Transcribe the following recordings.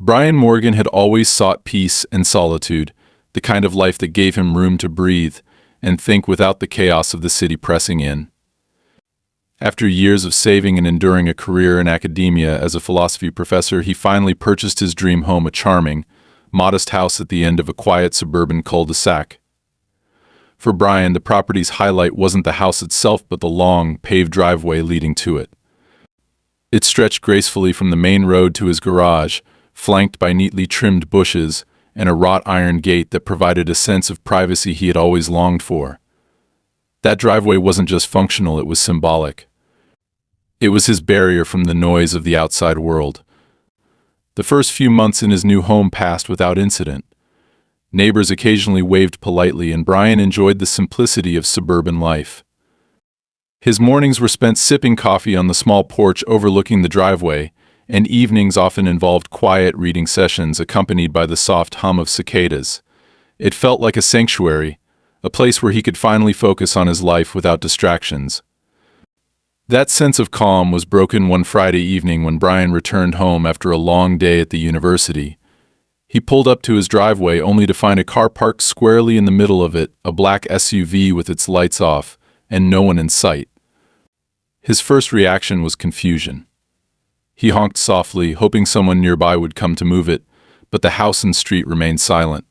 Brian Morgan had always sought peace and solitude, the kind of life that gave him room to breathe and think without the chaos of the city pressing in. After years of saving and enduring a career in academia as a philosophy professor, he finally purchased his dream home, a charming, modest house at the end of a quiet suburban cul-de-sac. For Brian, the property's highlight wasn't the house itself, but the long, paved driveway leading to it. It stretched gracefully from the main road to his garage, flanked by neatly trimmed bushes and a wrought iron gate that provided a sense of privacy he had always longed for. That driveway wasn't just functional, it was symbolic. It was his barrier from the noise of the outside world. The first few months in his new home passed without incident. Neighbors occasionally waved politely, and Brian enjoyed the simplicity of suburban life. His mornings were spent sipping coffee on the small porch overlooking the driveway, and evenings often involved quiet reading sessions accompanied by the soft hum of cicadas. It felt like a sanctuary, a place where he could finally focus on his life without distractions. That sense of calm was broken one Friday evening when Brian returned home after a long day at the university. He pulled up to his driveway only to find a car parked squarely in the middle of it, a black SUV with its lights off, and no one in sight. His first reaction was confusion. He honked softly, hoping someone nearby would come to move it, but the house and street remained silent.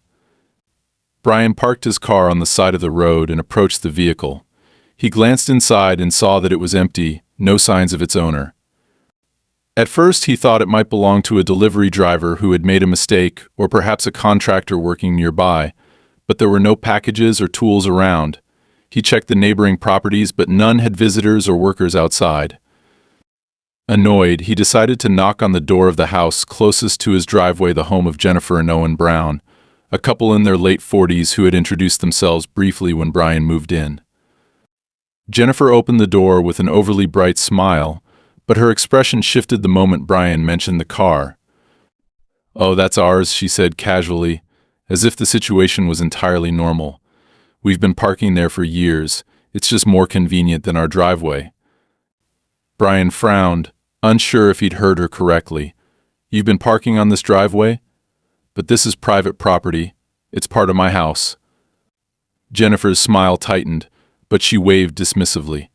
Brian parked his car on the side of the road and approached the vehicle. He glanced inside and saw that it was empty, no signs of its owner. At first, he thought it might belong to a delivery driver who had made a mistake, or perhaps a contractor working nearby, but there were no packages or tools around. He checked the neighboring properties, but none had visitors or workers outside. Annoyed, he decided to knock on the door of the house closest to his driveway, the home of Jennifer and Owen Brown, a couple in their late 40s who had introduced themselves briefly when Brian moved in. Jennifer opened the door with an overly bright smile, but her expression shifted the moment Brian mentioned the car. "Oh, that's ours," she said casually, as if the situation was entirely normal. "We've been parking there for years. It's just more convenient than our driveway." Brian frowned, unsure if he'd heard her correctly. "You've been parking on this driveway? But this is private property. It's part of my house." Jennifer's smile tightened, but she waved dismissively.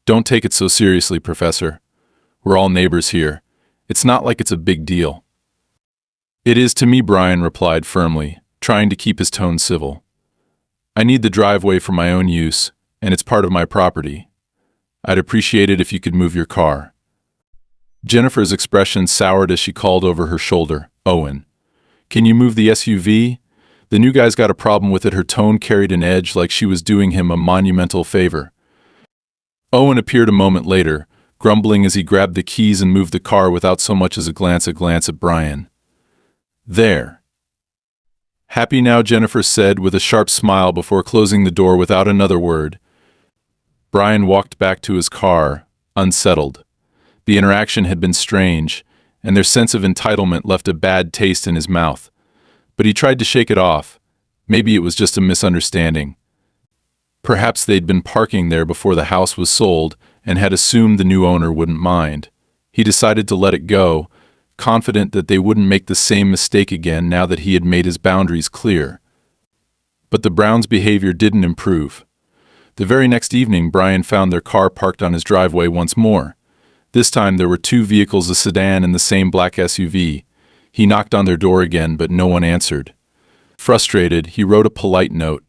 "Don't take it so seriously, Professor. We're all neighbors here. It's not like it's a big deal." "It is to me," Brian replied firmly, trying to keep his tone civil. "I need the driveway for my own use, and it's part of my property. I'd appreciate it if you could move your car." Jennifer's expression soured as she called over her shoulder, "Owen, can you move the SUV? The new guy's got a problem with it." Her tone carried an edge, like she was doing him a monumental favor. Owen appeared a moment later, grumbling as he grabbed the keys and moved the car without so much as a glance at Brian. "There. Happy now?" Jennifer said with a sharp smile before closing the door without another word. Brian walked back to his car, unsettled. The interaction had been strange, and their sense of entitlement left a bad taste in his mouth. But he tried to shake it off. Maybe it was just a misunderstanding. Perhaps they'd been parking there before the house was sold and had assumed the new owner wouldn't mind. He decided to let it go, confident that they wouldn't make the same mistake again now that he had made his boundaries clear. But the Browns' behavior didn't improve. The very next evening, Brian found their car parked on his driveway once more. This time there were two vehicles, a sedan and the same black SUV. He knocked on their door again, but no one answered. Frustrated, he wrote a polite note,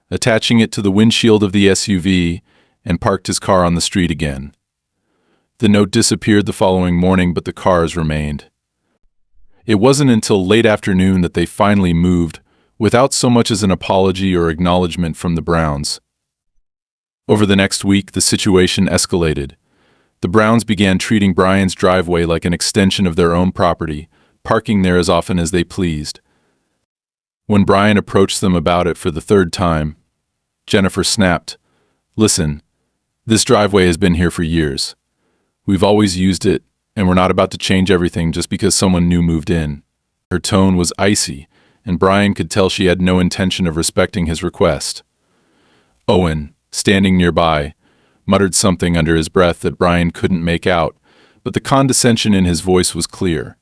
attaching it to the windshield of the SUV, and parked his car on the street again. The note disappeared the following morning, but the cars remained. It wasn't until late afternoon that they finally moved, without so much as an apology or acknowledgement from the Browns. Over the next week, the situation escalated. The Browns began treating Brian's driveway like an extension of their own property, parking there as often as they pleased. When Brian approached them about it for the third time, Jennifer snapped, "Listen, this driveway has been here for years. We've always used it, and we're not about to change everything just because someone new moved in." Her tone was icy, and Brian could tell she had no intention of respecting his request. Owen, standing nearby, muttered something under his breath that Brian couldn't make out, but the condescension in his voice was clear.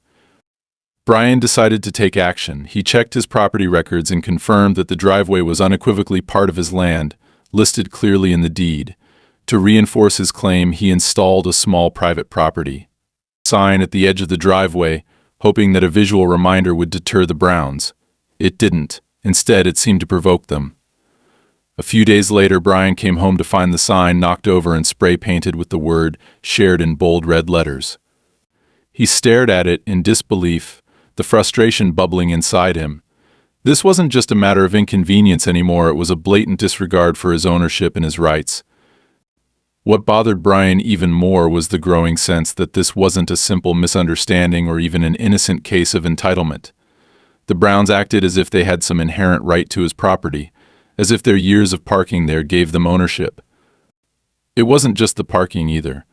Brian decided to take action. He checked his property records and confirmed that the driveway was unequivocally part of his land, listed clearly in the deed. To reinforce his claim, he installed a small private property sign at the edge of the driveway, hoping that a visual reminder would deter the Browns. It didn't. Instead, it seemed to provoke them. A few days later, Brian came home to find the sign knocked over and spray-painted with the word shared in bold red letters. He stared at it in disbelief, the frustration bubbling inside him. This wasn't just a matter of inconvenience anymore, it was a blatant disregard for his ownership and his rights. What bothered Brian even more was the growing sense that this wasn't a simple misunderstanding or even an innocent case of entitlement. The Browns acted as if they had some inherent right to his property, as if their years of parking there gave them ownership. It wasn't just the parking either.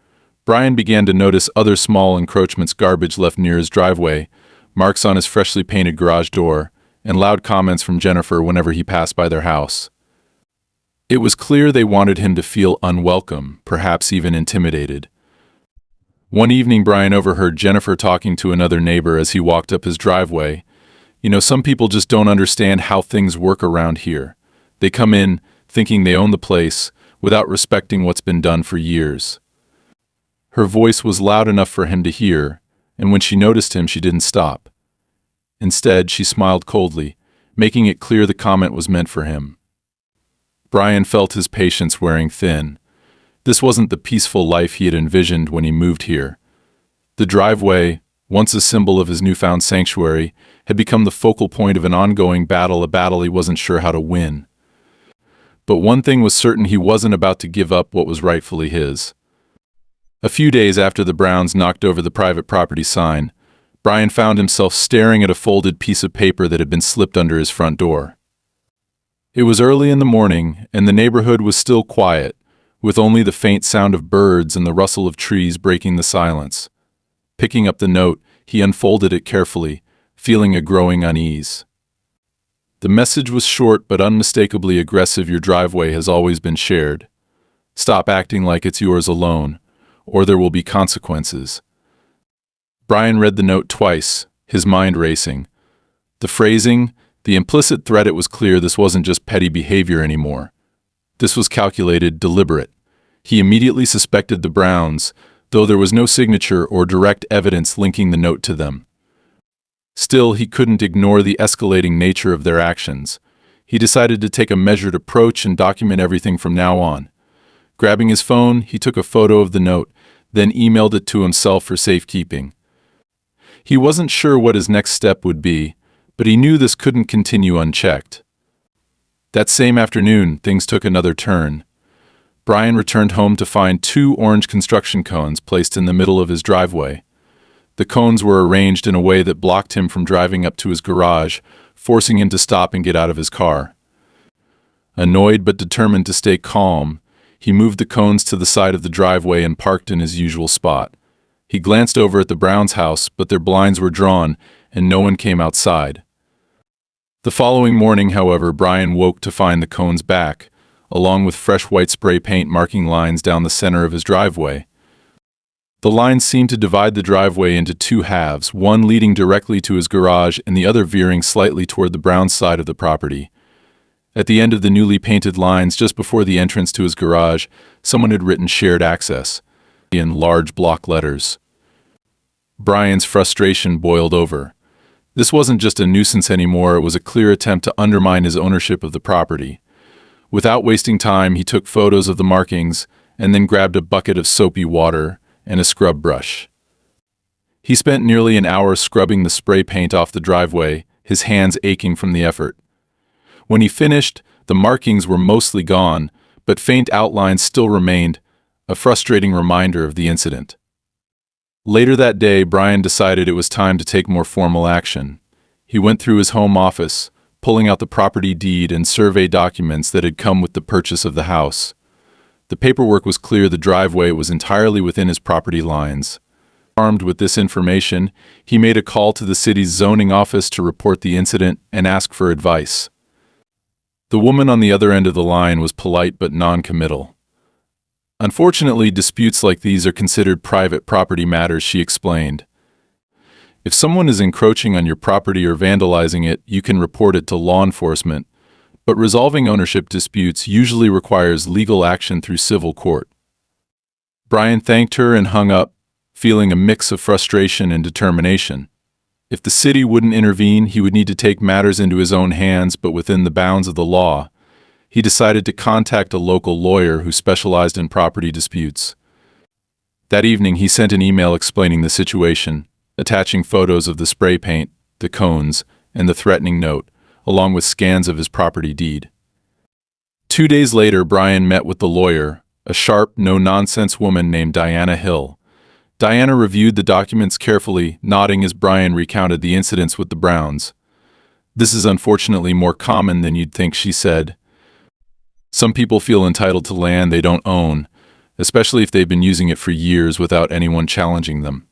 Brian began to notice other small encroachments, garbage left near his driveway, marks on his freshly painted garage door, and loud comments from Jennifer whenever he passed by their house. It was clear they wanted him to feel unwelcome, perhaps even intimidated. One evening, Brian overheard Jennifer talking to another neighbor as he walked up his driveway. "You know, some people just don't understand how things work around here. They come in thinking they own the place without respecting what's been done for years." Her voice was loud enough for him to hear, and when she noticed him, she didn't stop. Instead, she smiled coldly, making it clear the comment was meant for him. Brian felt his patience wearing thin. This wasn't the peaceful life he had envisioned when he moved here. The driveway, once a symbol of his newfound sanctuary, had become the focal point of an ongoing battle, a battle he wasn't sure how to win. But one thing was certain: he wasn't about to give up what was rightfully his. A few days after the Browns knocked over the private property sign, Brian found himself staring at a folded piece of paper that had been slipped under his front door. It was early in the morning, and the neighborhood was still quiet, with only the faint sound of birds and the rustle of trees breaking the silence. Picking up the note, he unfolded it carefully, feeling a growing unease. The message was short but unmistakably aggressive. "Your driveway has always been shared. Stop acting like it's yours alone, or there will be consequences." Brian read the note twice, his mind racing. The phrasing, the implicit threat, it was clear this wasn't just petty behavior anymore. This was calculated, deliberate. He immediately suspected the Browns, though there was no signature or direct evidence linking the note to them. Still, he couldn't ignore the escalating nature of their actions. He decided to take a measured approach and document everything from now on. Grabbing his phone, he took a photo of the note, then emailed it to himself for safekeeping. He wasn't sure what his next step would be, but he knew this couldn't continue unchecked. That same afternoon, things took another turn. Brian returned home to find 2 orange construction cones placed in the middle of his driveway. The cones were arranged in a way that blocked him from driving up to his garage, forcing him to stop and get out of his car. Annoyed but determined to stay calm, he moved the cones to the side of the driveway and parked in his usual spot. He glanced over at the Browns' house, but their blinds were drawn, and no one came outside. The following morning, however, Brian woke to find the cones back, along with fresh white spray paint marking lines down the center of his driveway. The lines seemed to divide the driveway into 2 halves, one leading directly to his garage and the other veering slightly toward the Browns' side of the property. At the end of the newly painted lines, just before the entrance to his garage, someone had written "shared access" in large block letters. Brian's frustration boiled over. This wasn't just a nuisance anymore, it was a clear attempt to undermine his ownership of the property. Without wasting time, he took photos of the markings and then grabbed a bucket of soapy water and a scrub brush. He spent nearly an hour scrubbing the spray paint off the driveway, his hands aching from the effort. When he finished, the markings were mostly gone, but faint outlines still remained, a frustrating reminder of the incident. Later that day, Brian decided it was time to take more formal action. He went through his home office, pulling out the property deed and survey documents that had come with the purchase of the house. The paperwork was clear: the driveway was entirely within his property lines. Armed with this information, he made a call to the city's zoning office to report the incident and ask for advice. The woman on the other end of the line was polite but non-committal. "Unfortunately, disputes like these are considered private property matters," she explained. If someone is encroaching on your property or vandalizing it, you can report it to law enforcement, but resolving ownership disputes usually requires legal action through civil court. Brian thanked her and hung up, feeling a mix of frustration and determination. If the city wouldn't intervene, he would need to take matters into his own hands, but within the bounds of the law. He decided to contact a local lawyer who specialized in property disputes. That evening, he sent an email explaining the situation, attaching photos of the spray paint, the cones, and the threatening note, along with scans of his property deed. 2 days later, Brian met with the lawyer, a sharp, no-nonsense woman named Diana Hill. Diana reviewed the documents carefully, nodding as Brian recounted the incidents with the Browns. "This is unfortunately more common than you'd think," she said. "Some people feel entitled to land they don't own, especially if they've been using it for years without anyone challenging them.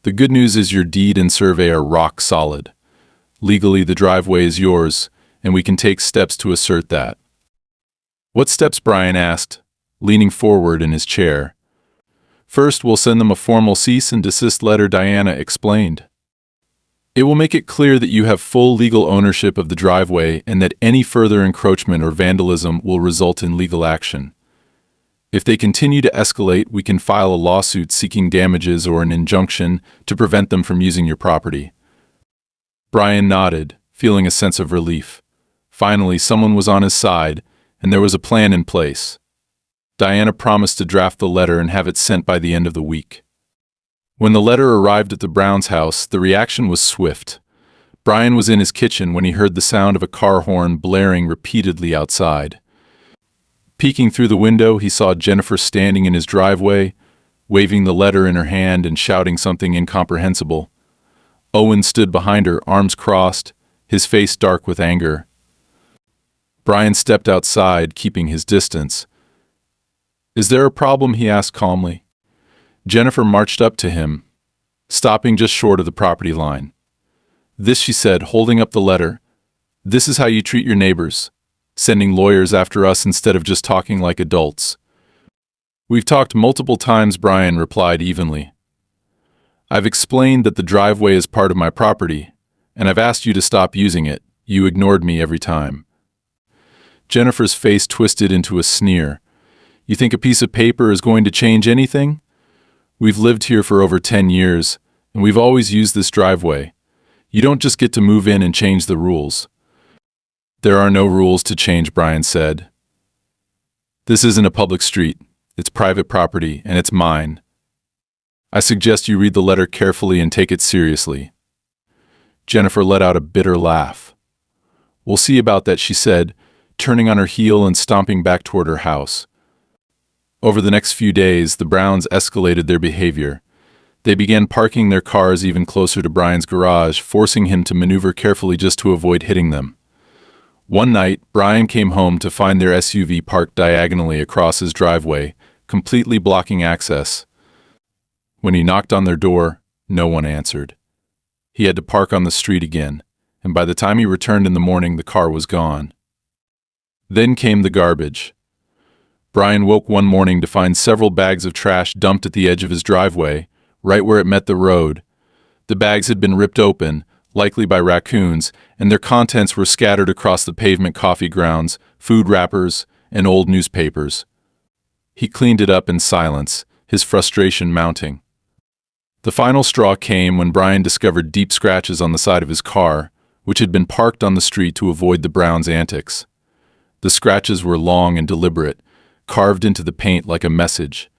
The good news is your deed and survey are rock solid. Legally, the driveway is yours, and we can take steps to assert that." "What steps?" Brian asked, leaning forward in his chair. "First, we'll send them a formal cease and desist letter," Diana explained. "It will make it clear that you have full legal ownership of the driveway and that any further encroachment or vandalism will result in legal action. If they continue to escalate, we can file a lawsuit seeking damages or an injunction to prevent them from using your property." Brian nodded, feeling a sense of relief. Finally, someone was on his side, and there was a plan in place. Diana promised to draft the letter and have it sent by the end of the week. When the letter arrived at the Browns' house, the reaction was swift. Brian was in his kitchen when he heard the sound of a car horn blaring repeatedly outside. Peeking through the window, he saw Jennifer standing in his driveway, waving the letter in her hand and shouting something incomprehensible. Owen stood behind her, arms crossed, his face dark with anger. Brian stepped outside, keeping his distance. "Is there a problem?" he asked calmly. Jennifer marched up to him, stopping just short of the property line. "This," she said, holding up the letter, "this is how you treat your neighbors, sending lawyers after us instead of just talking like adults." "We've talked multiple times," Brian replied evenly. "I've explained that the driveway is part of my property, and I've asked you to stop using it. You ignored me every time." Jennifer's face twisted into a sneer. "You think a piece of paper is going to change anything? We've lived here for over 10 years, and we've always used this driveway. You don't just get to move in and change the rules." "There are no rules to change," Brian said. "This isn't a public street. It's private property, and it's mine. I suggest you read the letter carefully and take it seriously." Jennifer let out a bitter laugh. "We'll see about that," she said, turning on her heel and stomping back toward her house. Over the next few days, the Browns escalated their behavior. They began parking their cars even closer to Brian's garage, forcing him to maneuver carefully just to avoid hitting them. One night, Brian came home to find their SUV parked diagonally across his driveway, completely blocking access. When he knocked on their door, no one answered. He had to park on the street again, and by the time he returned in the morning, the car was gone. Then came the garbage. Brian woke one morning to find several bags of trash dumped at the edge of his driveway, right where it met the road. The bags had been ripped open, likely by raccoons, and their contents were scattered across the pavement: coffee grounds, food wrappers, and old newspapers. He cleaned it up in silence, his frustration mounting. The final straw came when Brian discovered deep scratches on the side of his car, which had been parked on the street to avoid the Browns' antics. The scratches were long and deliberate, carved into the paint like a message.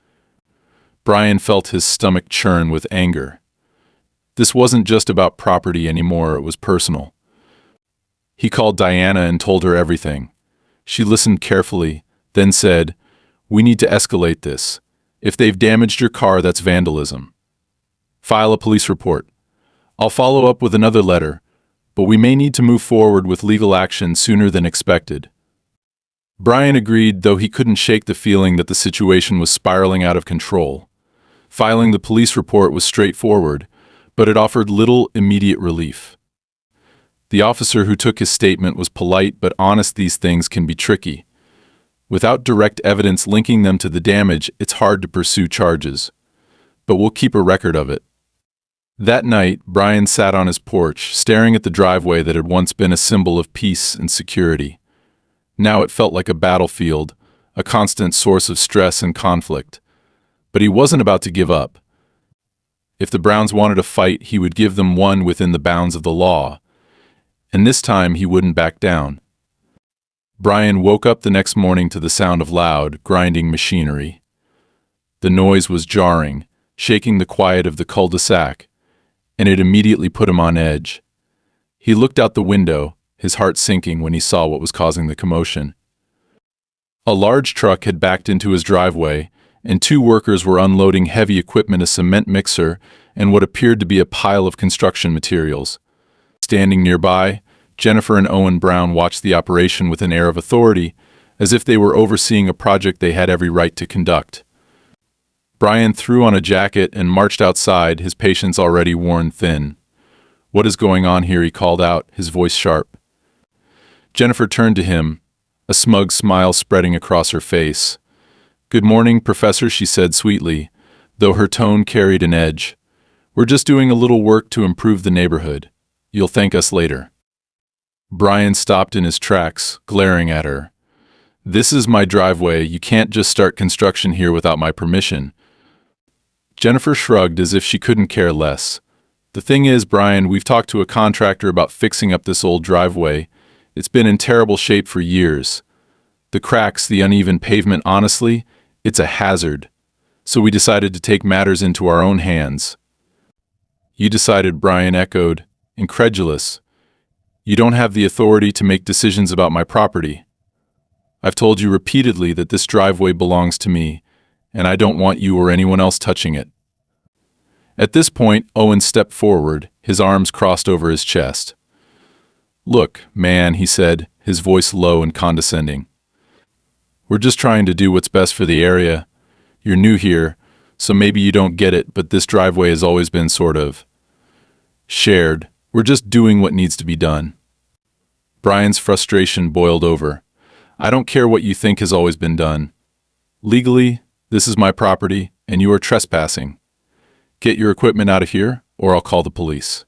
Brian felt his stomach churn with anger. This wasn't just about property anymore, it was personal. He called Diana and told her everything. She listened carefully, then said, "We need to escalate this. If they've damaged your car, that's vandalism. File a police report. I'll follow up with another letter, but we may need to move forward with legal action sooner than expected." Brian agreed, though he couldn't shake the feeling that the situation was spiraling out of control. Filing the police report was straightforward, but it offered little immediate relief. The officer who took his statement was polite but honest. These things can be tricky. Without direct evidence linking them to the damage, it's hard to pursue charges. But we'll keep a record of it. That night, Brian sat on his porch, staring at the driveway that had once been a symbol of peace and security. Now it felt like a battlefield, a constant source of stress and conflict. But he wasn't about to give up. If the Browns wanted a fight, he would give them one within the bounds of the law. And this time he wouldn't back down. Brian woke up the next morning to the sound of loud, grinding machinery. The noise was jarring, shaking the quiet of the cul-de-sac, and it immediately put him on edge. He looked out the window, his heart sinking when he saw what was causing the commotion. A large truck had backed into his driveway, and two workers were unloading heavy equipment, a cement mixer, and what appeared to be a pile of construction materials. Standing nearby, Jennifer and Owen Brown watched the operation with an air of authority, as if they were overseeing a project they had every right to conduct. Brian threw on a jacket and marched outside, his patience already worn thin. "What is going on here?" he called out, his voice sharp. Jennifer turned to him, a smug smile spreading across her face. "Good morning, Professor," she said sweetly, though her tone carried an edge. "We're just doing a little work to improve the neighborhood. You'll thank us later." Brian stopped in his tracks, glaring at her. "This is my driveway. You can't just start construction here without my permission." Jennifer shrugged as if she couldn't care less. "The thing is, Brian, we've talked to a contractor about fixing up this old driveway. It's been in terrible shape for years. The cracks, the uneven pavement, honestly, it's a hazard. So we decided to take matters into our own hands." "You decided," Brian echoed, incredulous. "You don't have the authority to make decisions about my property. I've told you repeatedly that this driveway belongs to me, and I don't want you or anyone else touching it." At this point, Owen stepped forward, his arms crossed over his chest. "Look, man," he said, his voice low and condescending. "We're just trying to do what's best for the area. You're new here, so maybe you don't get it, but this driveway has always been sort of shared. We're just doing what needs to be done." Brian's frustration boiled over. "I don't care what you think has always been done. Legally, this is my property, and you are trespassing. Get your equipment out of here, or I'll call the police."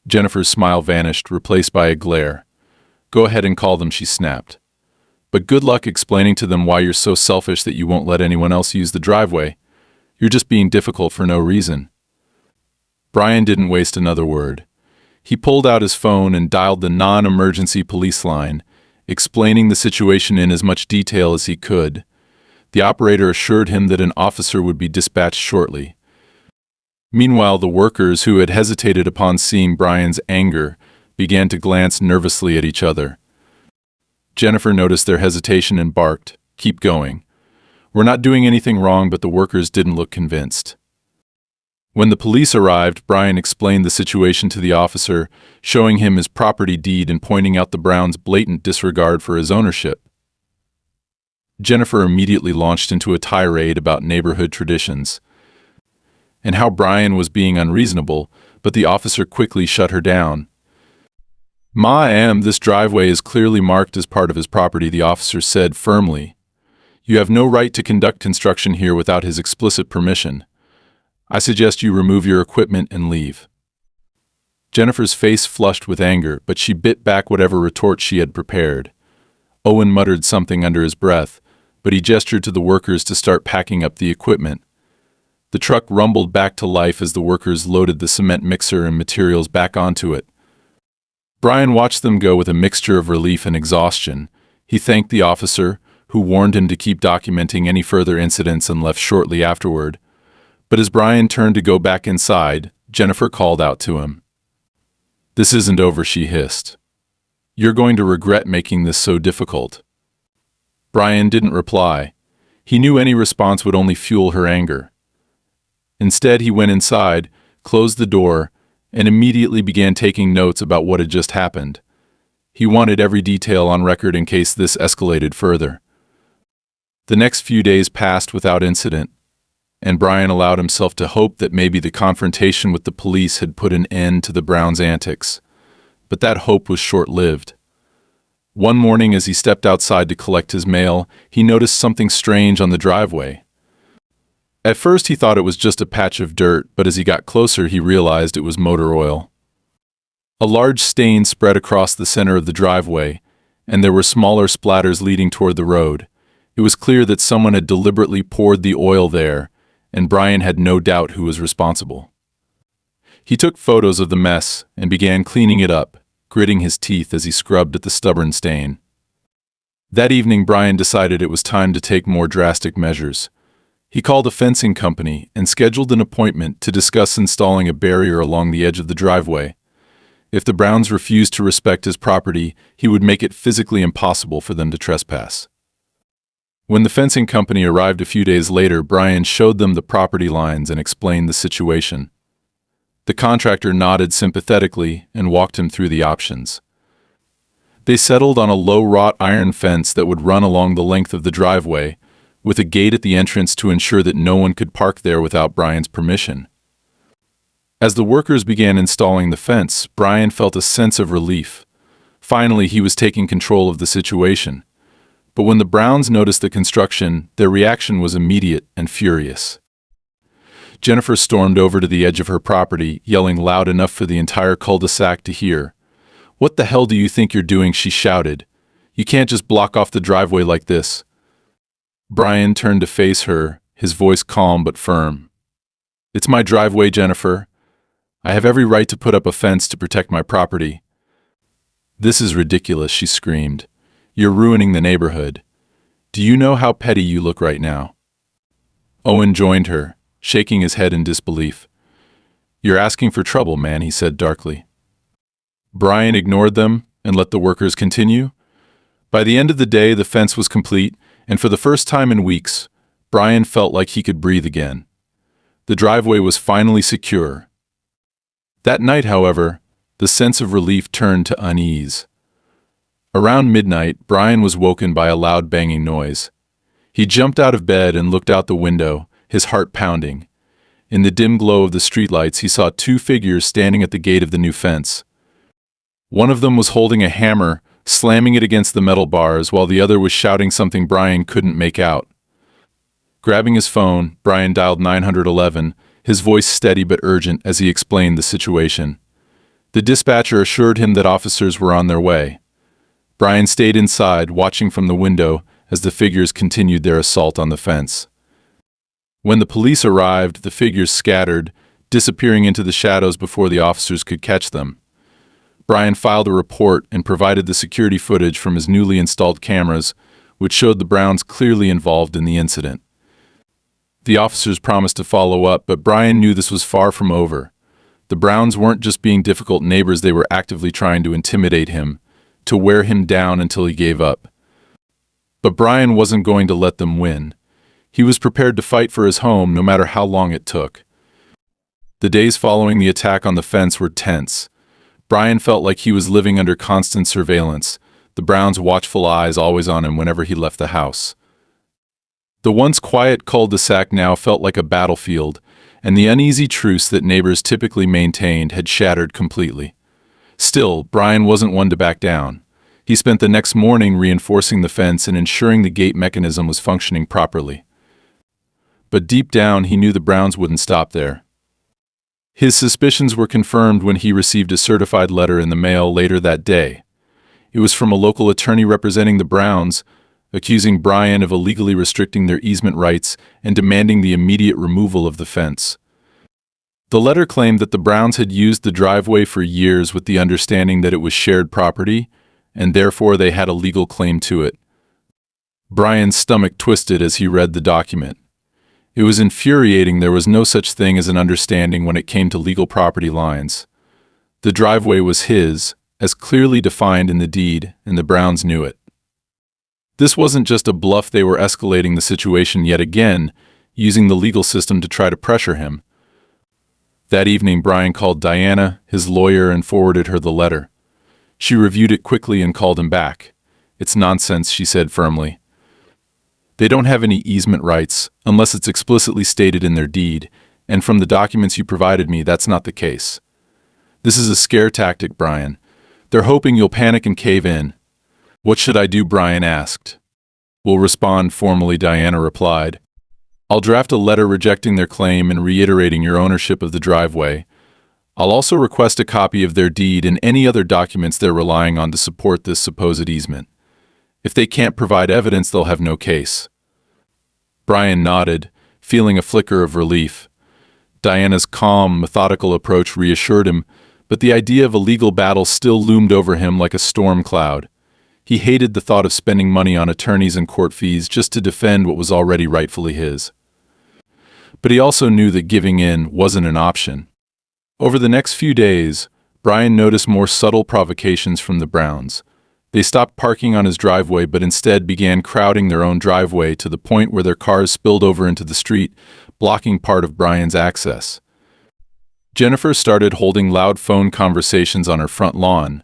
Jennifer's smile vanished, replaced by a glare. "Go ahead and call them," she snapped. "But good luck explaining to them why you're so selfish that you won't let anyone else use the driveway. You're just being difficult for no reason." Brian didn't waste another word. He pulled out his phone and dialed the non-emergency police line, explaining the situation in as much detail as he could. The operator assured him that an officer would be dispatched shortly. Meanwhile, the workers, who had hesitated upon seeing Brian's anger, began to glance nervously at each other. Jennifer noticed their hesitation and barked, "Keep going." "We're not doing anything wrong," but the workers didn't look convinced. When the police arrived, Brian explained the situation to the officer, showing him his property deed and pointing out the Browns' blatant disregard for his ownership. Jennifer immediately launched into a tirade about neighborhood traditions and how Brian was being unreasonable, but the officer quickly shut her down. This driveway is clearly marked as part of his property," the officer said firmly. "You have no right to conduct construction here without his explicit permission. I suggest you remove your equipment and leave." Jennifer's face flushed with anger, but she bit back whatever retort she had prepared. Owen muttered something under his breath, but he gestured to the workers to start packing up the equipment. The truck rumbled back to life as the workers loaded the cement mixer and materials back onto it. Brian watched them go with a mixture of relief and exhaustion. He thanked the officer, who warned him to keep documenting any further incidents, and left shortly afterward. But as Brian turned to go back inside, Jennifer called out to him. "This isn't over," she hissed. "You're going to regret making this so difficult." Brian didn't reply. He knew any response would only fuel her anger. Instead, he went inside, closed the door, and immediately began taking notes about what had just happened. He wanted every detail on record in case this escalated further. The next few days passed without incident, and Brian allowed himself to hope that maybe the confrontation with the police had put an end to the Browns' antics. But that hope was short-lived. One morning, as he stepped outside to collect his mail, he noticed something strange on the driveway. At first he thought it was just a patch of dirt, but as he got closer he realized it was motor oil. A large stain spread across the center of the driveway, and there were smaller splatters leading toward the road. It was clear that someone had deliberately poured the oil there, and Brian had no doubt who was responsible. He took photos of the mess and began cleaning it up, gritting his teeth as he scrubbed at the stubborn stain. That evening Brian decided it was time to take more drastic measures. He called a fencing company and scheduled an appointment to discuss installing a barrier along the edge of the driveway. If the Browns refused to respect his property, he would make it physically impossible for them to trespass. When the fencing company arrived a few days later, Brian showed them the property lines and explained the situation. The contractor nodded sympathetically and walked him through the options. They settled on a low wrought iron fence that would run along the length of the driveway, with a gate at the entrance to ensure that no one could park there without Brian's permission. As the workers began installing the fence, Brian felt a sense of relief. Finally, he was taking control of the situation. But when the Browns noticed the construction, their reaction was immediate and furious. Jennifer stormed over to the edge of her property, yelling loud enough for the entire cul-de-sac to hear. "What the hell do you think you're doing?" she shouted. "You can't just block off the driveway like this." Brian turned to face her, his voice calm but firm. "It's my driveway, Jennifer. I have every right to put up a fence to protect my property." "This is ridiculous," she screamed. "You're ruining the neighborhood. Do you know how petty you look right now?" Owen joined her, shaking his head in disbelief. "You're asking for trouble, man," he said darkly. Brian ignored them and let the workers continue. By the end of the day, the fence was complete, and for the first time in weeks, Brian felt like he could breathe again. The driveway was finally secure. That night, however, the sense of relief turned to unease. Around midnight, Brian was woken by a loud banging noise. He jumped out of bed and looked out the window, his heart pounding. In the dim glow of the streetlights, he saw two figures standing at the gate of the new fence. One of them was holding a hammer, slamming it against the metal bars, while the other was shouting something Brian couldn't make out. Grabbing his phone, Brian dialed 911, his voice steady but urgent as he explained the situation. The dispatcher assured him that officers were on their way. Brian stayed inside, watching from the window as the figures continued their assault on the fence. When the police arrived, the figures scattered, disappearing into the shadows before the officers could catch them. Brian filed a report and provided the security footage from his newly installed cameras, which showed the Browns clearly involved in the incident. The officers promised to follow up, but Brian knew this was far from over. The Browns weren't just being difficult neighbors, they were actively trying to intimidate him, to wear him down until he gave up. But Brian wasn't going to let them win. He was prepared to fight for his home no matter how long it took. The days following the attack on the fence were tense. Brian felt like he was living under constant surveillance, the Browns' watchful eyes always on him whenever he left the house. The once quiet cul-de-sac now felt like a battlefield, and the uneasy truce that neighbors typically maintained had shattered completely. Still, Brian wasn't one to back down. He spent the next morning reinforcing the fence and ensuring the gate mechanism was functioning properly. But deep down, he knew the Browns wouldn't stop there. His suspicions were confirmed when he received a certified letter in the mail later that day. It was from a local attorney representing the Browns, accusing Brian of illegally restricting their easement rights and demanding the immediate removal of the fence. The letter claimed that the Browns had used the driveway for years with the understanding that it was shared property, and therefore they had a legal claim to it. Brian's stomach twisted as he read the document. It was infuriating there was no such thing as an understanding when it came to legal property lines. The driveway was his, as clearly defined in the deed, and the Browns knew it. This wasn't just a bluff, they were escalating the situation yet again, using the legal system to try to pressure him. That evening, Brian called Diana, his lawyer, and forwarded her the letter. She reviewed it quickly and called him back. "It's nonsense," she said firmly. "They don't have any easement rights, unless it's explicitly stated in their deed, and from the documents you provided me, that's not the case. This is a scare tactic, Brian. They're hoping you'll panic and cave in." "What should I do?" Brian asked. "We'll respond formally," Diana replied. I'll draft a letter rejecting their claim and reiterating your ownership of the driveway. I'll also request a copy of their deed and any other documents they're relying on to support this supposed easement. If they can't provide evidence, they'll have no case." Brian nodded, feeling a flicker of relief. Diana's calm, methodical approach reassured him, but the idea of a legal battle still loomed over him like a storm cloud. He hated the thought of spending money on attorneys and court fees just to defend what was already rightfully his. But he also knew that giving in wasn't an option. Over the next few days, Brian noticed more subtle provocations from the Browns. They stopped parking on his driveway but instead began crowding their own driveway to the point where their cars spilled over into the street, blocking part of Brian's access. Jennifer started holding loud phone conversations on her front lawn,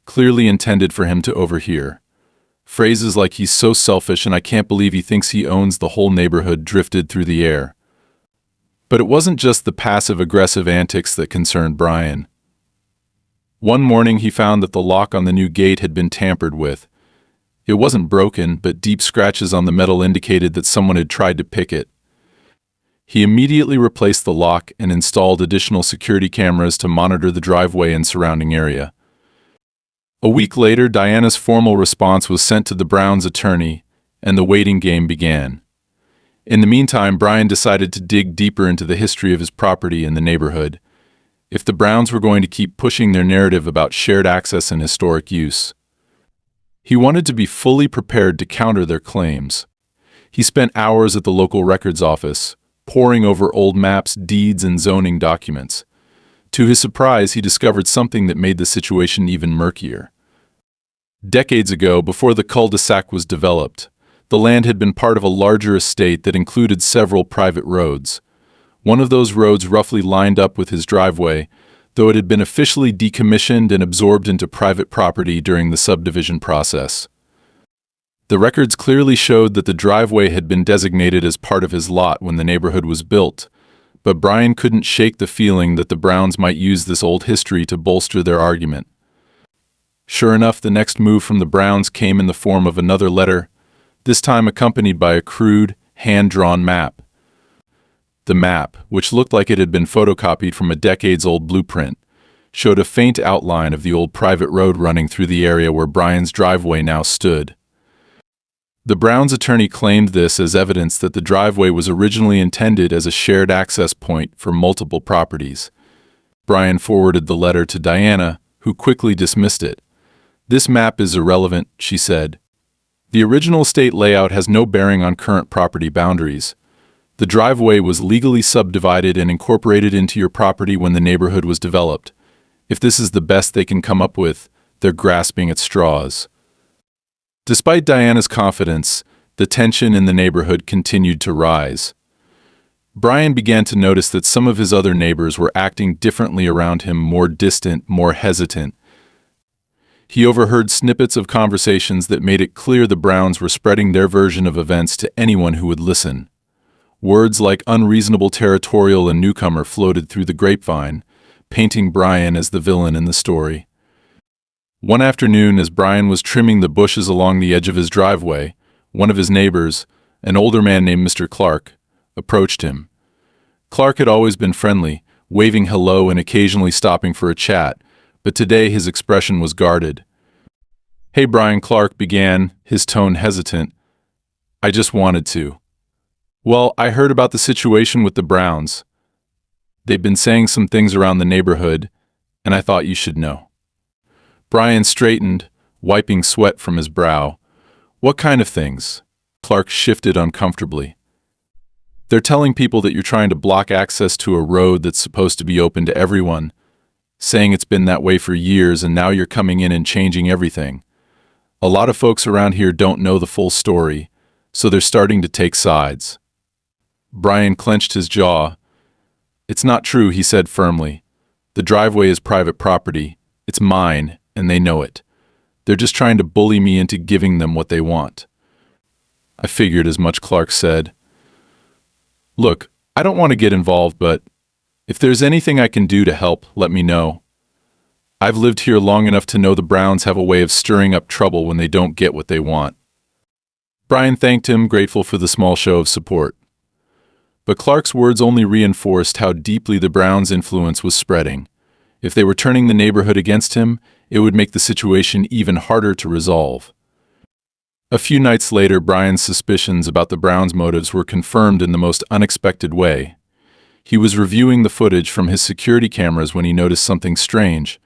clearly intended for him to overhear. Phrases like "he's so selfish and I can't believe he thinks he owns the whole neighborhood" drifted through the air. But it wasn't just the passive-aggressive antics that concerned Brian. One morning he found that the lock on the new gate had been tampered with. It wasn't broken, but deep scratches on the metal indicated that someone had tried to pick it. He immediately replaced the lock and installed additional security cameras to monitor the driveway and surrounding area. A week later, Diana's formal response was sent to the Browns' attorney, and the waiting game began. In the meantime, Brian decided to dig deeper into the history of his property and the neighborhood. If the Browns were going to keep pushing their narrative about shared access and historic use, he wanted to be fully prepared to counter their claims. He spent hours at the local records office, poring over old maps, deeds, and zoning documents. To his surprise, he discovered something that made the situation even murkier. Decades ago, before the cul-de-sac was developed, the land had been part of a larger estate that included several private roads. One of those roads roughly lined up with his driveway, though it had been officially decommissioned and absorbed into private property during the subdivision process. The records clearly showed that the driveway had been designated as part of his lot when the neighborhood was built, but Brian couldn't shake the feeling that the Browns might use this old history to bolster their argument. Sure enough, the next move from the Browns came in the form of another letter, this time accompanied by a crude, hand-drawn map. The map, which looked like it had been photocopied from a decades-old blueprint, showed a faint outline of the old private road running through the area where Brian's driveway now stood. The Browns' attorney claimed this as evidence that the driveway was originally intended as a shared access point for multiple properties. Brian forwarded the letter to Diana, who quickly dismissed it. "This map is irrelevant," she said. "The original estate layout has no bearing on current property boundaries. The driveway was legally subdivided and incorporated into your property when the neighborhood was developed. If this is the best they can come up with, they're grasping at straws." Despite Diana's confidence, the tension in the neighborhood continued to rise. Brian began to notice that some of his other neighbors were acting differently around him, more distant, more hesitant. He overheard snippets of conversations that made it clear the Browns were spreading their version of events to anyone who would listen. Words like unreasonable, territorial, and newcomer floated through the grapevine, painting Brian as the villain in the story. One afternoon, as Brian was trimming the bushes along the edge of his driveway, one of his neighbors, an older man named Mr. Clark, approached him. Clark had always been friendly, waving hello and occasionally stopping for a chat, but today his expression was guarded. "Hey, Brian," Clark began, his tone hesitant. "I just wanted to. Well, I heard about the situation with the Browns. They've been saying some things around the neighborhood, and I thought you should know." Brian straightened, wiping sweat from his brow. "What kind of things?" Clark shifted uncomfortably. "They're telling people that you're trying to block access to a road that's supposed to be open to everyone, saying it's been that way for years and now you're coming in and changing everything. A lot of folks around here don't know the full story, so they're starting to take sides." Brian clenched his jaw. "It's not true," he said firmly. "The driveway is private property. It's mine, and they know it. They're just trying to bully me into giving them what they want." "I figured as much," Clark said. "Look, I don't want to get involved, but if there's anything I can do to help, let me know. I've lived here long enough to know the Browns have a way of stirring up trouble when they don't get what they want." Brian thanked him, grateful for the small show of support. But Clark's words only reinforced how deeply the Browns' influence was spreading. If they were turning the neighborhood against him, it would make the situation even harder to resolve. A few nights later, Brian's suspicions about the Browns' motives were confirmed in the most unexpected way. He was reviewing the footage from his security cameras when he noticed something strange.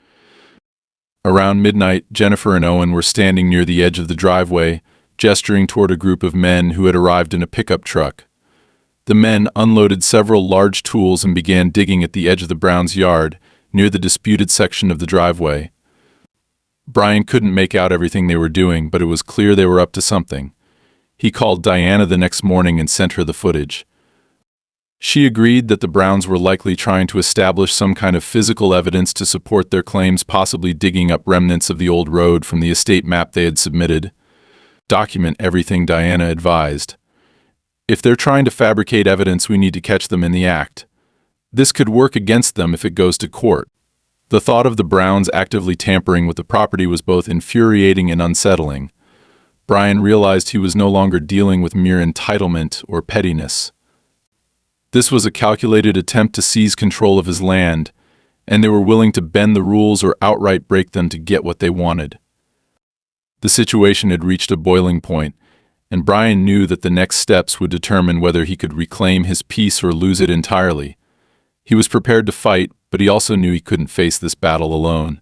Around midnight, Jennifer and Owen were standing near the edge of the driveway, gesturing toward a group of men who had arrived in a pickup truck. The men unloaded several large tools and began digging at the edge of the Browns' yard, near the disputed section of the driveway. Brian couldn't make out everything they were doing, but it was clear they were up to something. He called Diana the next morning and sent her the footage. She agreed that the Browns were likely trying to establish some kind of physical evidence to support their claims, possibly digging up remnants of the old road from the estate map they had submitted. Document everything, Diana advised. If they're trying to fabricate evidence, we need to catch them in the act. This could work against them if it goes to court. The thought of the Browns actively tampering with the property was both infuriating and unsettling. Brian realized he was no longer dealing with mere entitlement or pettiness. This was a calculated attempt to seize control of his land, and they were willing to bend the rules or outright break them to get what they wanted. The situation had reached a boiling point, and Brian knew that the next steps would determine whether he could reclaim his peace or lose it entirely. He was prepared to fight, but he also knew he couldn't face this battle alone.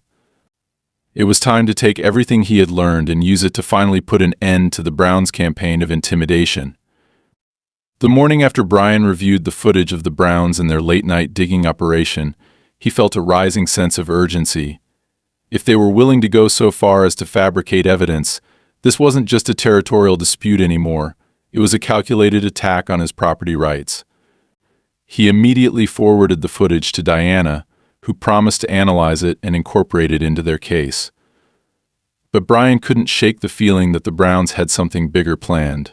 It was time to take everything he had learned and use it to finally put an end to the Browns' campaign of intimidation. The morning after Brian reviewed the footage of the Browns and their late-night digging operation, he felt a rising sense of urgency. If they were willing to go so far as to fabricate evidence, this wasn't just a territorial dispute anymore. It was a calculated attack on his property rights. He immediately forwarded the footage to Diana, who promised to analyze it and incorporate it into their case. But Brian couldn't shake the feeling that the Browns had something bigger planned.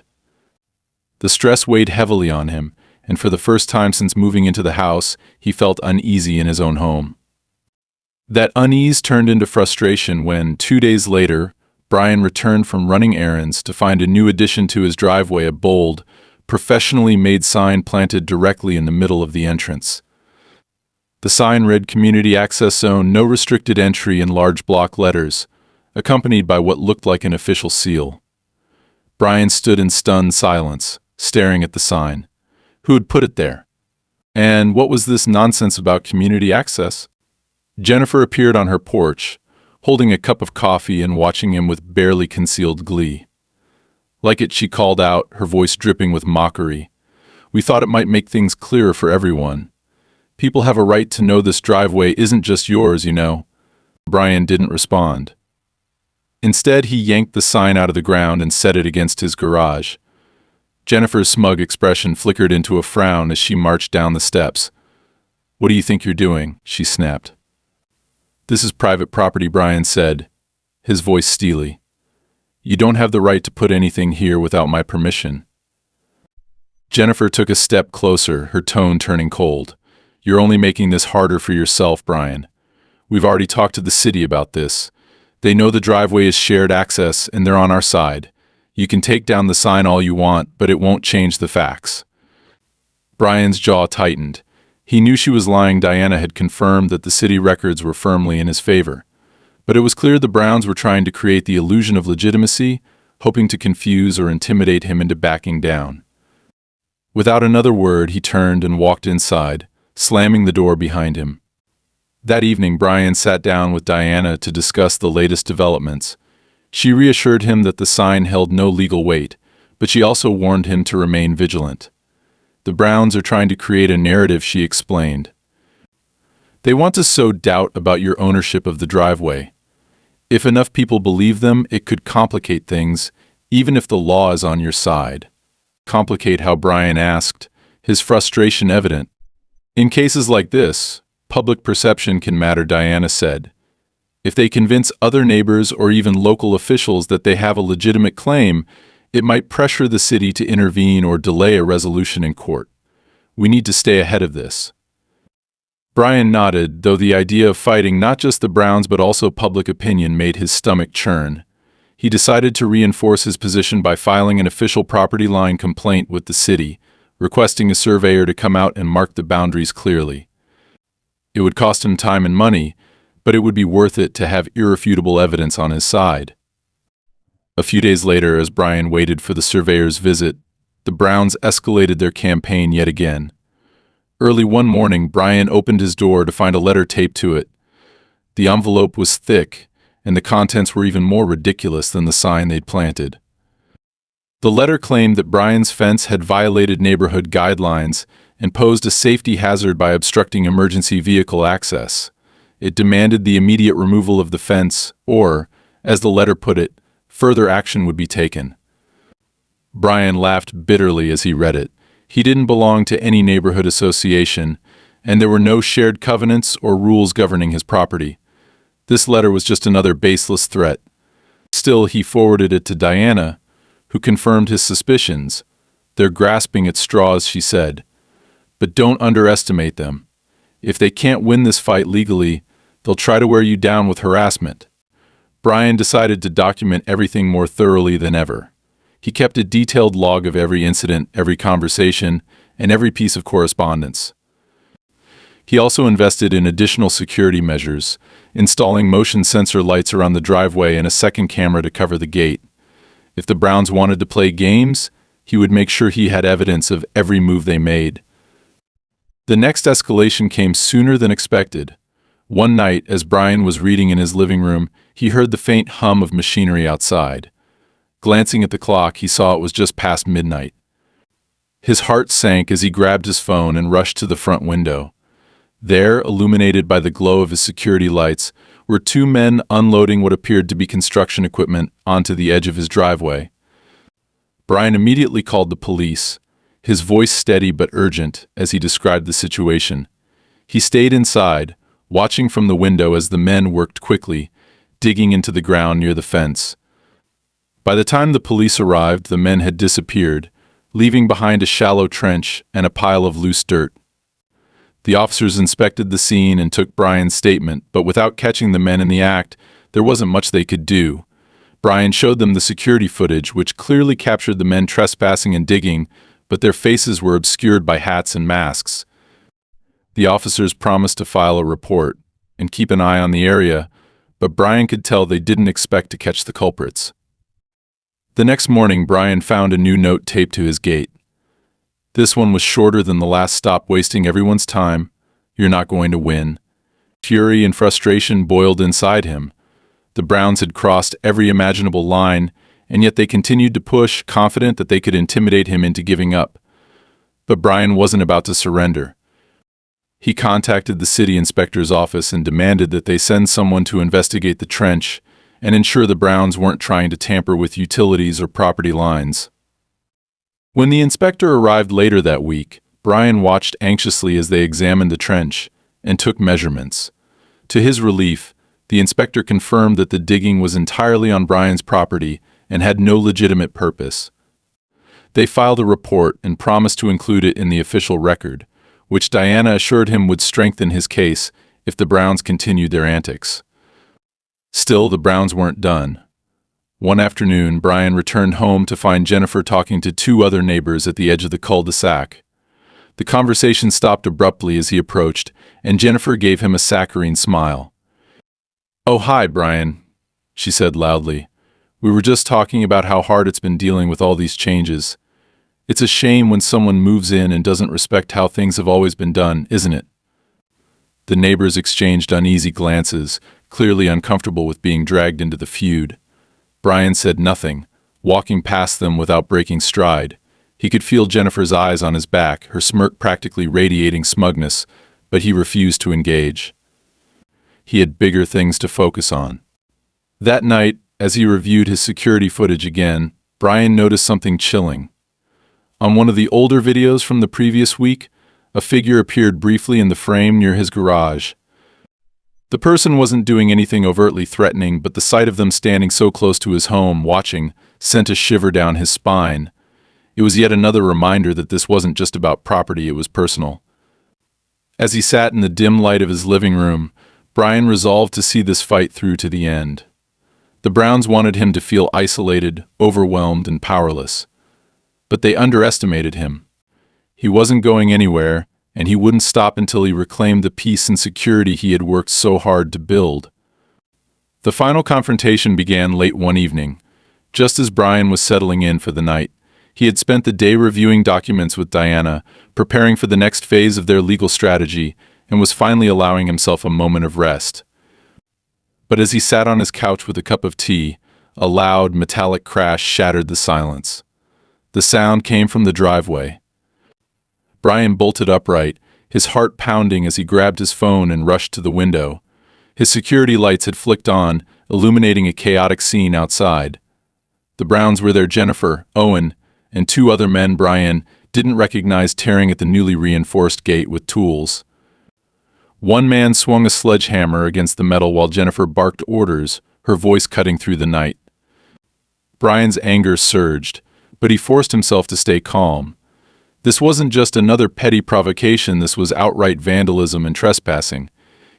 The stress weighed heavily on him, and for the first time since moving into the house, he felt uneasy in his own home. That unease turned into frustration when, 2 days later, Brian returned from running errands to find a new addition to his driveway, a bold, professionally made sign planted directly in the middle of the entrance. The sign read "Community Access Zone, no restricted entry" in large block letters, accompanied by what looked like an official seal. Brian stood in stunned silence, staring at the sign. Who had put it there? And what was this nonsense about community access? Jennifer appeared on her porch, holding a cup of coffee and watching him with barely concealed glee. Like it, she called out, her voice dripping with mockery. "We thought it might make things clearer for everyone. People have a right to know this driveway isn't just yours, you know." Brian didn't respond. Instead, he yanked the sign out of the ground and set it against his garage. Jennifer's smug expression flickered into a frown as she marched down the steps. "What do you think you're doing?" she snapped. "This is private property," Brian said, his voice steely. "You don't have the right to put anything here without my permission." Jennifer took a step closer, her tone turning cold. "You're only making this harder for yourself, Brian. We've already talked to the city about this. They know the driveway is shared access, and they're on our side. You can take down the sign all you want, but it won't change the facts." Brian's jaw tightened. He knew she was lying. Diana had confirmed that the city records were firmly in his favor. But it was clear the Browns were trying to create the illusion of legitimacy, hoping to confuse or intimidate him into backing down. Without another word, he turned and walked inside, slamming the door behind him. That evening, Brian sat down with Diana to discuss the latest developments. She reassured him that the sign held no legal weight, but she also warned him to remain vigilant. "The Browns are trying to create a narrative," she explained. "They want to sow doubt about your ownership of the driveway. If enough people believe them, it could complicate things, even if the law is on your side." Complicate how? Brian asked, his frustration evident. "In cases like this, public perception can matter," Diana said. "If they convince other neighbors or even local officials that they have a legitimate claim, it might pressure the city to intervene or delay a resolution in court. We need to stay ahead of this." Brian nodded, though the idea of fighting not just the Browns but also public opinion made his stomach churn. He decided to reinforce his position by filing an official property line complaint with the city, requesting a surveyor to come out and mark the boundaries clearly. It would cost him time and money, but it would be worth it to have irrefutable evidence on his side. A few days later, as Brian waited for the surveyor's visit, the Browns escalated their campaign yet again. Early one morning, Brian opened his door to find a letter taped to it. The envelope was thick, and the contents were even more ridiculous than the sign they'd planted. The letter claimed that Brian's fence had violated neighborhood guidelines and posed a safety hazard by obstructing emergency vehicle access. It demanded the immediate removal of the fence or, as the letter put it, further action would be taken. Brian laughed bitterly as he read it. He didn't belong to any neighborhood association, and there were no shared covenants or rules governing his property. This letter was just another baseless threat. Still, he forwarded it to Diana, who confirmed his suspicions. "They're grasping at straws," she said. "But don't underestimate them. If they can't win this fight legally, they'll try to wear you down with harassment." Brian decided to document everything more thoroughly than ever. He kept a detailed log of every incident, every conversation, and every piece of correspondence. He also invested in additional security measures, installing motion sensor lights around the driveway and a second camera to cover the gate. If the Browns wanted to play games, he would make sure he had evidence of every move they made. The next escalation came sooner than expected. One night, as Brian was reading in his living room, he heard the faint hum of machinery outside. Glancing at the clock, he saw it was just past midnight. His heart sank as he grabbed his phone and rushed to the front window. There, illuminated by the glow of his security lights, were two men unloading what appeared to be construction equipment onto the edge of his driveway. Brian immediately called the police, his voice steady but urgent as he described the situation. He stayed inside, watching from the window as the men worked quickly, digging into the ground near the fence. By the time the police arrived, the men had disappeared, leaving behind a shallow trench and a pile of loose dirt. The officers inspected the scene and took Brian's statement, but without catching the men in the act, there wasn't much they could do. Brian showed them the security footage, which clearly captured the men trespassing and digging, but their faces were obscured by hats and masks. The officers promised to file a report and keep an eye on the area, but Brian could tell they didn't expect to catch the culprits. The next morning, Brian found a new note taped to his gate. This one was shorter than the last. "Stop wasting everyone's time. You're not going to win." Fury and frustration boiled inside him. The Browns had crossed every imaginable line, and yet they continued to push, confident that they could intimidate him into giving up. But Brian wasn't about to surrender. He contacted the city inspector's office and demanded that they send someone to investigate the trench and ensure the Browns weren't trying to tamper with utilities or property lines. When the inspector arrived later that week, Brian watched anxiously as they examined the trench and took measurements. To his relief, the inspector confirmed that the digging was entirely on Brian's property and had no legitimate purpose. They filed a report and promised to include it in the official record, which Diana assured him would strengthen his case if the Browns continued their antics. Still, the Browns weren't done. One afternoon, Brian returned home to find Jennifer talking to two other neighbors at the edge of the cul-de-sac. The conversation stopped abruptly as he approached, and Jennifer gave him a saccharine smile. "Oh, hi, Brian," she said loudly. "We were just talking about how hard it's been dealing with all these changes. It's a shame when someone moves in and doesn't respect how things have always been done, isn't it?" The neighbors exchanged uneasy glances, clearly uncomfortable with being dragged into the feud. Brian said nothing, walking past them without breaking stride. He could feel Jennifer's eyes on his back, her smirk practically radiating smugness, but he refused to engage. He had bigger things to focus on. That night, as he reviewed his security footage again, Brian noticed something chilling. On one of the older videos from the previous week, a figure appeared briefly in the frame near his garage. The person wasn't doing anything overtly threatening, but the sight of them standing so close to his home, watching, sent a shiver down his spine. It was yet another reminder that this wasn't just about property, it was personal. As he sat in the dim light of his living room, Brian resolved to see this fight through to the end. The Browns wanted him to feel isolated, overwhelmed, and powerless. But they underestimated him. He wasn't going anywhere, and he wouldn't stop until he reclaimed the peace and security he had worked so hard to build. The final confrontation began late one evening, just as Brian was settling in for the night. He had spent the day reviewing documents with Diana, preparing for the next phase of their legal strategy, and was finally allowing himself a moment of rest. But as he sat on his couch with a cup of tea, a loud, metallic crash shattered the silence. The sound came from the driveway. Brian bolted upright, his heart pounding as he grabbed his phone and rushed to the window. His security lights had flicked on, illuminating a chaotic scene outside. The Browns were there: Jennifer, Owen, and two other men Brian didn't recognize, tearing at the newly reinforced gate with tools. One man swung a sledgehammer against the metal while Jennifer barked orders, her voice cutting through the night. Brian's anger surged, but he forced himself to stay calm. This wasn't just another petty provocation, this was outright vandalism and trespassing.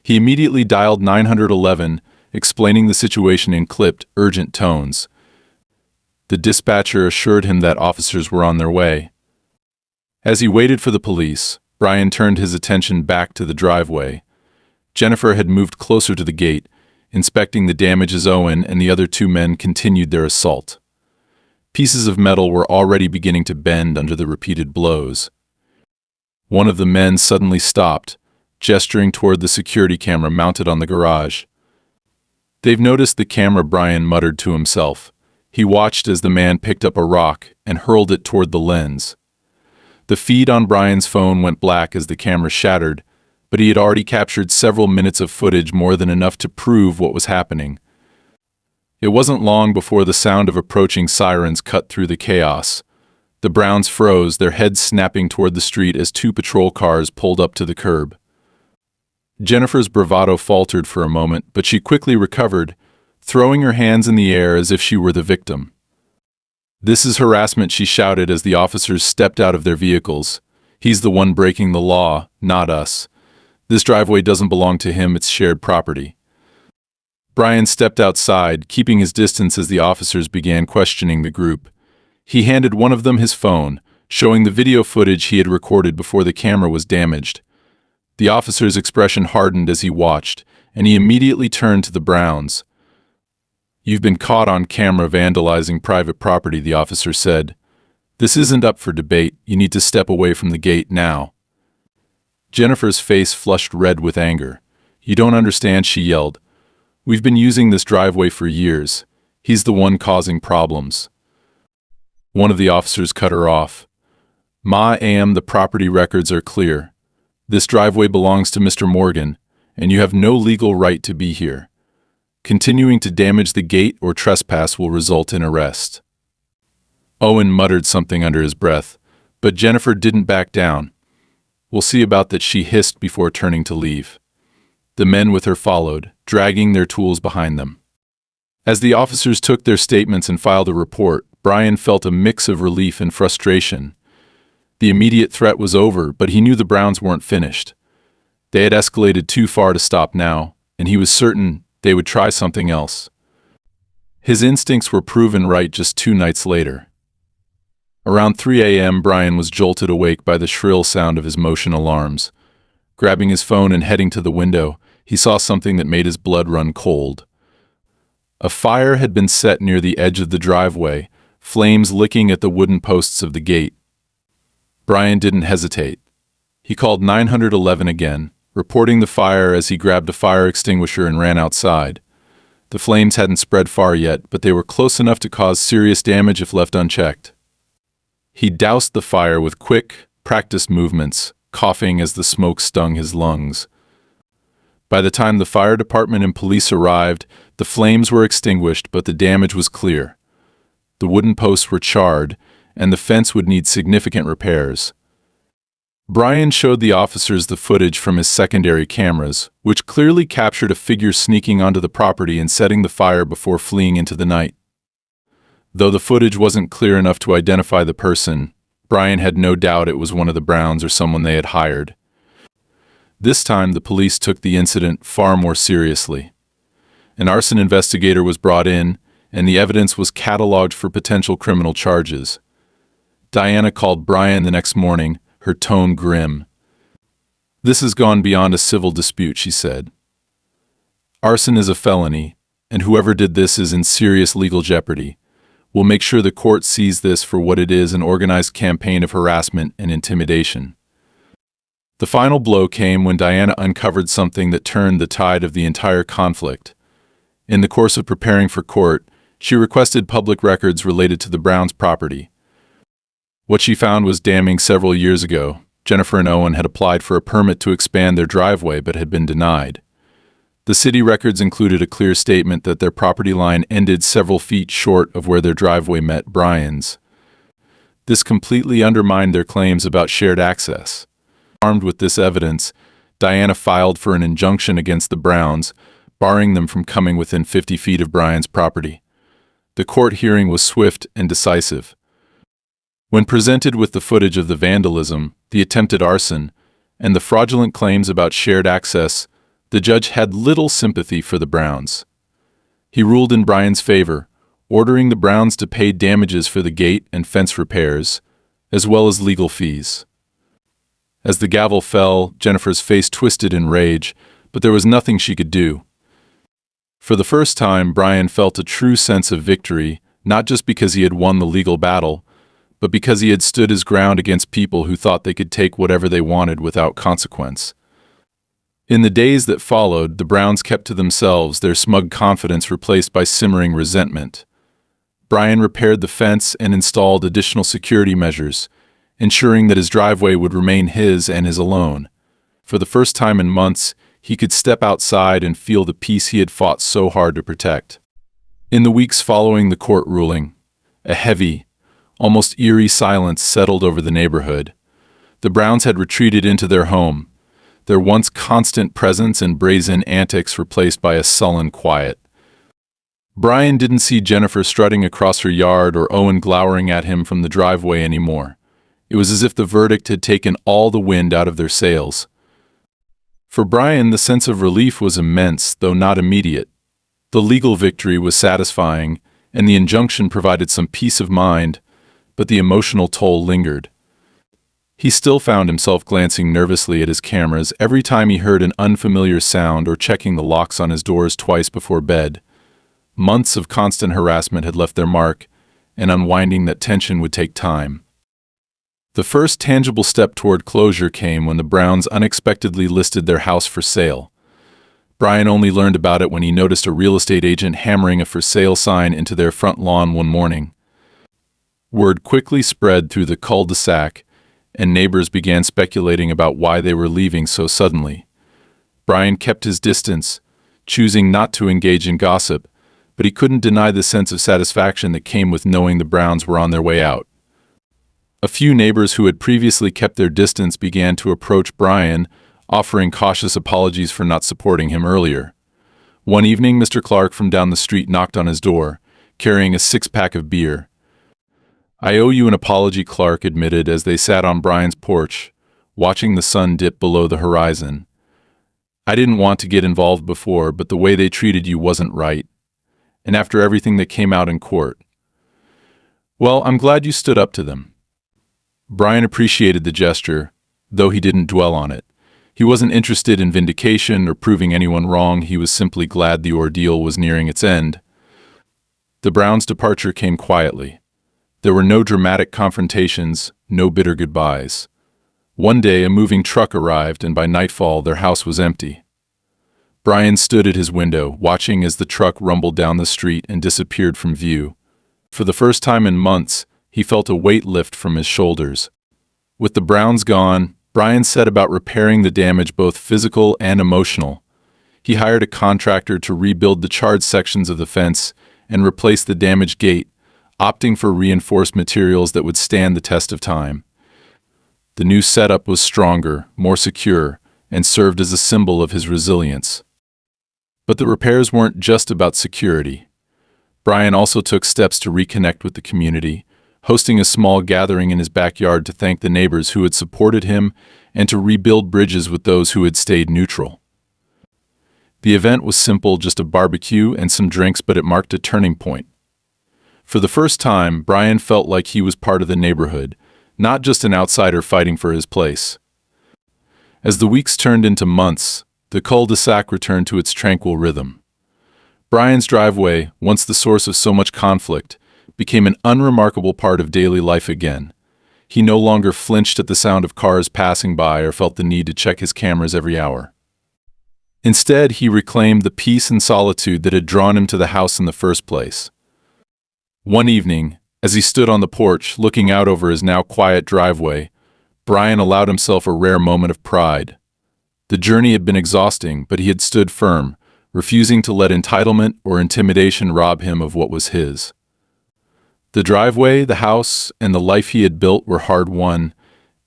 He immediately dialed 911, explaining the situation in clipped, urgent tones. The dispatcher assured him that officers were on their way. As he waited for the police, Brian turned his attention back to the driveway. Jennifer had moved closer to the gate, inspecting the damage as Owen and the other two men continued their assault. Pieces of metal were already beginning to bend under the repeated blows. One of the men suddenly stopped, gesturing toward the security camera mounted on the garage. "They've noticed the camera," Brian muttered to himself. He watched as the man picked up a rock and hurled it toward the lens. The feed on Brian's phone went black as the camera shattered, but he had already captured several minutes of footage, more than enough to prove what was happening. It wasn't long before the sound of approaching sirens cut through the chaos. The Browns froze, their heads snapping toward the street as two patrol cars pulled up to the curb. Jennifer's bravado faltered for a moment, but she quickly recovered, throwing her hands in the air as if she were the victim. "This is harassment," she shouted as the officers stepped out of their vehicles. "He's the one breaking the law, not us. This driveway doesn't belong to him, it's shared property." Brian stepped outside, keeping his distance as the officers began questioning the group. He handed one of them his phone, showing the video footage he had recorded before the camera was damaged. The officer's expression hardened as he watched, and he immediately turned to the Browns. "You've been caught on camera vandalizing private property," the officer said. "This isn't up for debate. You need to step away from the gate now." Jennifer's face flushed red with anger. "You don't understand," she yelled. "We've been using this driveway for years. He's the one causing problems." One of the officers cut her off. "Ma'am, the property records are clear. This driveway belongs to Mr. Morgan, and you have no legal right to be here. Continuing to damage the gate or trespass will result in arrest." Owen muttered something under his breath, but Jennifer didn't back down. "We'll see about that," she hissed before turning to leave. The men with her followed, dragging their tools behind them. As the officers took their statements and filed a report, Brian felt a mix of relief and frustration. The immediate threat was over, but he knew the Browns weren't finished. They had escalated too far to stop now, and he was certain they would try something else. His instincts were proven right just 2 nights later. Around 3 a.m., Brian was jolted awake by the shrill sound of his motion alarms. Grabbing his phone and heading to the window, he saw something that made his blood run cold. A fire had been set near the edge of the driveway, flames licking at the wooden posts of the gate. Brian didn't hesitate. He called 911 again, reporting the fire as he grabbed a fire extinguisher and ran outside. The flames hadn't spread far yet, but they were close enough to cause serious damage if left unchecked. He doused the fire with quick, practiced movements, coughing as the smoke stung his lungs. By the time the fire department and police arrived, the flames were extinguished, but the damage was clear. The wooden posts were charred, and the fence would need significant repairs. Brian showed the officers the footage from his secondary cameras, which clearly captured a figure sneaking onto the property and setting the fire before fleeing into the night. Though the footage wasn't clear enough to identify the person, Brian had no doubt it was one of the Browns or someone they had hired. This time, the police took the incident far more seriously. An arson investigator was brought in, and the evidence was cataloged for potential criminal charges. Diana called Brian the next morning, her tone grim. "This has gone beyond a civil dispute," she said. "Arson is a felony, and whoever did this is in serious legal jeopardy. We'll make sure the court sees this for what it is, an organized campaign of harassment and intimidation." The final blow came when Diana uncovered something that turned the tide of the entire conflict. In the course of preparing for court, she requested public records related to the Browns' property. What she found was damning. Several years ago, Jennifer and Owen had applied for a permit to expand their driveway but had been denied. The city records included a clear statement that their property line ended several feet short of where their driveway met Brian's. This completely undermined their claims about shared access. Armed with this evidence, Diana filed for an injunction against the Browns, barring them from coming within 50 feet of Brian's property. The court hearing was swift and decisive. When presented with the footage of the vandalism, the attempted arson, and the fraudulent claims about shared access, the judge had little sympathy for the Browns. He ruled in Brian's favor, ordering the Browns to pay damages for the gate and fence repairs, as well as legal fees. As the gavel fell, Jennifer's face twisted in rage, but there was nothing she could do. For the first time, Brian felt a true sense of victory, not just because he had won the legal battle, but because he had stood his ground against people who thought they could take whatever they wanted without consequence. In the days that followed, the Browns kept to themselves, their smug confidence replaced by simmering resentment. Brian repaired the fence and installed additional security measures, ensuring that his driveway would remain his and his alone. For the first time in months, he could step outside and feel the peace he had fought so hard to protect. In the weeks following the court ruling, a heavy, almost eerie silence settled over the neighborhood. The Browns had retreated into their home, their once constant presence and brazen antics replaced by a sullen quiet. Brian didn't see Jennifer strutting across her yard or Owen glowering at him from the driveway anymore. It was as if the verdict had taken all the wind out of their sails. For Brian, the sense of relief was immense, though not immediate. The legal victory was satisfying, and the injunction provided some peace of mind, but the emotional toll lingered. He still found himself glancing nervously at his cameras every time he heard an unfamiliar sound or checking the locks on his doors twice before bed. Months of constant harassment had left their mark, and unwinding that tension would take time. The first tangible step toward closure came when the Browns unexpectedly listed their house for sale. Brian only learned about it when he noticed a real estate agent hammering a for sale sign into their front lawn one morning. Word quickly spread through the cul-de-sac, and neighbors began speculating about why they were leaving so suddenly. Brian kept his distance, choosing not to engage in gossip, but he couldn't deny the sense of satisfaction that came with knowing the Browns were on their way out. A few neighbors who had previously kept their distance began to approach Brian, offering cautious apologies for not supporting him earlier. One evening, Mr. Clark from down the street knocked on his door, carrying a six-pack of beer. "I owe you an apology," Clark admitted as they sat on Brian's porch, watching the sun dip below the horizon. "I didn't want to get involved before, but the way they treated you wasn't right. And after everything that came out in court. Well, I'm glad you stood up to them." Brian appreciated the gesture, though he didn't dwell on it. He wasn't interested in vindication or proving anyone wrong. He was simply glad the ordeal was nearing its end. The Browns' departure came quietly. There were no dramatic confrontations, no bitter goodbyes. One day a moving truck arrived, and by nightfall their house was empty. Brian stood at his window, watching as the truck rumbled down the street and disappeared from view. For the first time in months, he felt a weight lift from his shoulders. With the Browns gone, Brian set about repairing the damage, both physical and emotional. He hired a contractor to rebuild the charred sections of the fence and replace the damaged gate, opting for reinforced materials that would stand the test of time. The new setup was stronger, more secure, and served as a symbol of his resilience. But the repairs weren't just about security. Brian also took steps to reconnect with the community, hosting a small gathering in his backyard to thank the neighbors who had supported him and to rebuild bridges with those who had stayed neutral. The event was simple, just a barbecue and some drinks, but it marked a turning point. For the first time, Brian felt like he was part of the neighborhood, not just an outsider fighting for his place. As the weeks turned into months, the cul-de-sac returned to its tranquil rhythm. Brian's driveway, once the source of so much conflict, became an unremarkable part of daily life again. He no longer flinched at the sound of cars passing by or felt the need to check his cameras every hour. Instead, he reclaimed the peace and solitude that had drawn him to the house in the first place. One evening, as he stood on the porch looking out over his now quiet driveway, Brian allowed himself a rare moment of pride. The journey had been exhausting, but he had stood firm, refusing to let entitlement or intimidation rob him of what was his. The driveway, the house, and the life he had built were hard-won,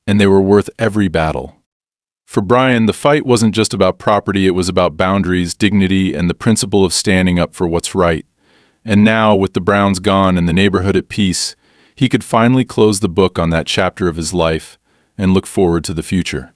and they were worth every battle. For Brian, the fight wasn't just about property, it was about boundaries, dignity, and the principle of standing up for what's right. And now, with the Browns gone and the neighborhood at peace, he could finally close the book on that chapter of his life and look forward to the future.